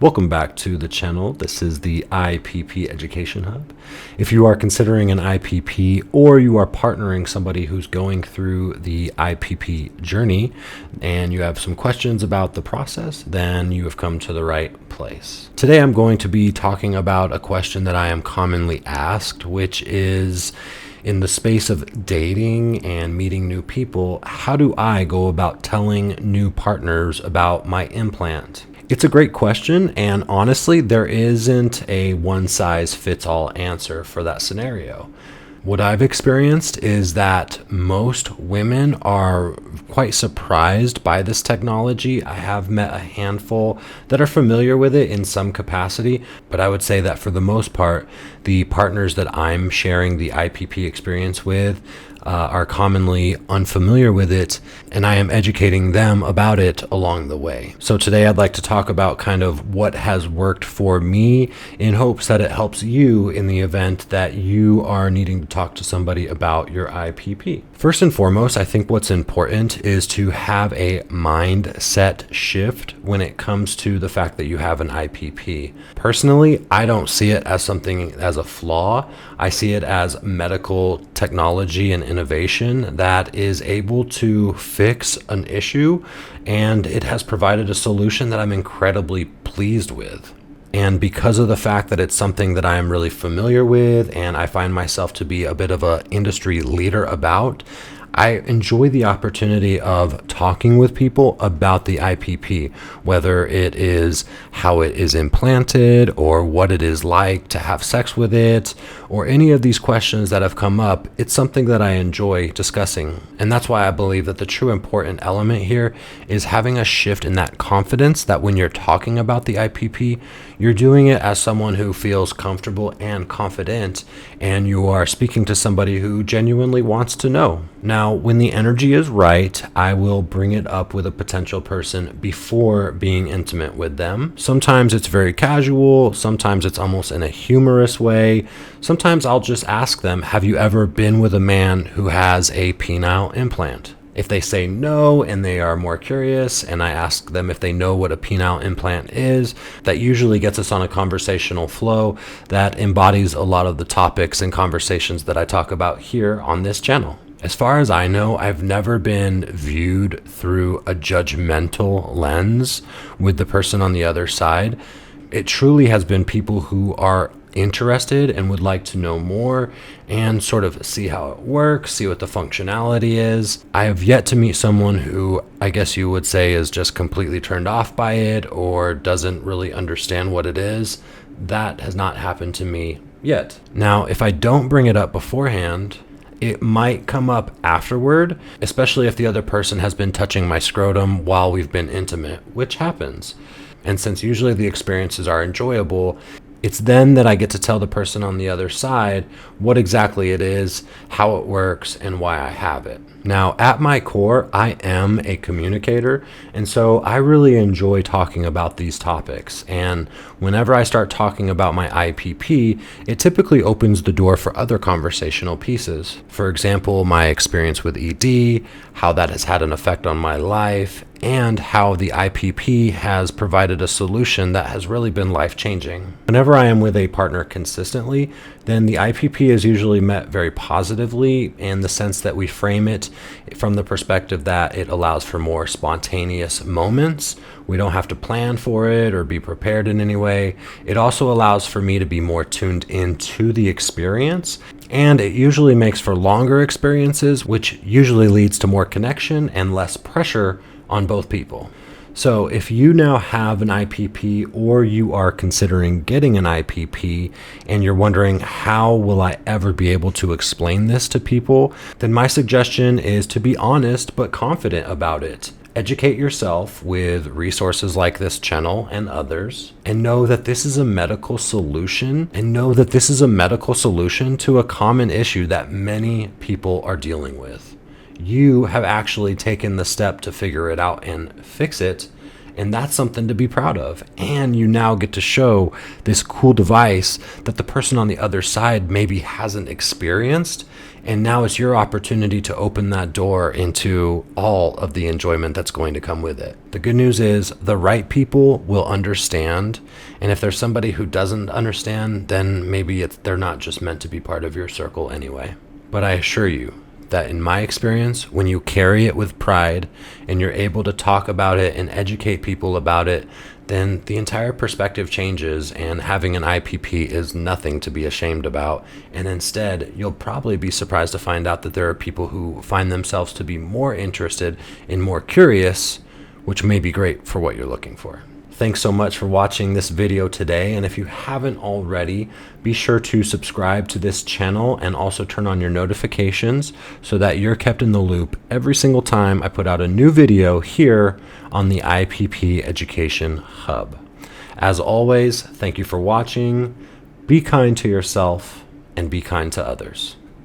Welcome back to the channel. This is the IPP Education Hub. If you are considering an IPP or you are partnering somebody who's going through the IPP journey and you have some questions about the process, then you have come to the right place. Today I'm going to be talking about a question that I am commonly asked, which is, in the space of dating and meeting new people, how do I go about telling new partners about my implant? It's a great question, and honestly, there isn't a one-size-fits-all answer for that scenario. What I've experienced is that most women are quite surprised by this technology. I have met a handful that are familiar with it in some capacity, but I would say that for the most part, the partners that I'm sharing the IPP experience with are commonly unfamiliar with it, and I am educating them about it along the way. So today I'd like to talk about kind of what has worked for me in hopes that it helps you in the event that you are needing to talk to somebody about your IPP. First and foremost, I think what's important is to have a mindset shift when it comes to the fact that you have an IPP. Personally, I don't see it as something as a flaw. I see it as medical technology and innovation that is able to fix an issue, and it has provided a solution that I'm incredibly pleased with. And because of the fact that it's something that I am really familiar with and I find myself to be a bit of an industry leader about, I enjoy the opportunity of talking with people about the IPP, whether it is how it is implanted or what it is like to have sex with it, or any of these questions that have come up. It's something that I enjoy discussing. And that's why I believe that the true important element here is having a shift in that confidence that when you're talking about the IPP, you're doing it as someone who feels comfortable and confident, and you are speaking to somebody who genuinely wants to know. Now, when the energy is right, I will bring it up with a potential person before being intimate with them. Sometimes it's very casual, sometimes it's almost in a humorous way. Sometimes I'll just ask them, have you ever been with a man who has a penile implant? If they say no and they are more curious, and I ask them if they know what a penile implant is, that usually gets us on a conversational flow that embodies a lot of the topics and conversations that I talk about here on this channel. As far as I know, I've never been viewed through a judgmental lens with the person on the other side. It truly has been people who are interested and would like to know more and sort of see how it works, see what the functionality is. I have yet to meet someone who I guess you would say is just completely turned off by it or doesn't really understand what it is. That has not happened to me yet. Now, if I don't bring it up beforehand, it might come up afterward, especially if the other person has been touching my scrotum while we've been intimate, which happens. And since usually the experiences are enjoyable, it's then that I get to tell the person on the other side what exactly it is, how it works, and why I have it. Now, at my core, I am a communicator, and so I really enjoy talking about these topics. And whenever I start talking about my IPP, it typically opens the door for other conversational pieces. For example, my experience with ED, how that has had an effect on my life, and how the IPP has provided a solution that has really been life-changing. Whenever I am with a partner consistently, then the IPP is usually met very positively in the sense that we frame it from the perspective that it allows for more spontaneous moments. We don't have to plan for it or be prepared in any way. It also allows for me to be more tuned into the experience, and it usually makes for longer experiences, which usually leads to more connection and less pressure on both people. So if you now have an IPP or you are considering getting an IPP and you're wondering how will I ever be able to explain this to people, then my suggestion is to be honest but confident about it. Educate yourself with resources like this channel and others, and know that this is a medical solution, to a common issue that many people are dealing with. You have actually taken the step to figure it out and fix it, and that's something to be proud of. And you now get to show this cool device that the person on the other side maybe hasn't experienced, And now it's your opportunity to open that door into all of the enjoyment that's going to come with it. The good news is the right people will understand. And if there's somebody who doesn't understand, then maybe they're not just meant to be part of your circle anyway. But I assure you that in my experience, when you carry it with pride and you're able to talk about it and educate people about it, then the entire perspective changes, and having an IPP is nothing to be ashamed about. And instead, you'll probably be surprised to find out that there are people who find themselves to be more interested and more curious, which may be great for what you're looking for. Thanks so much for watching this video today, and if you haven't already, be sure to subscribe to this channel and also turn on your notifications so that you're kept in the loop every single time I put out a new video here on the IPP Education Hub. As always, thank you for watching. Be kind to yourself and be kind to others.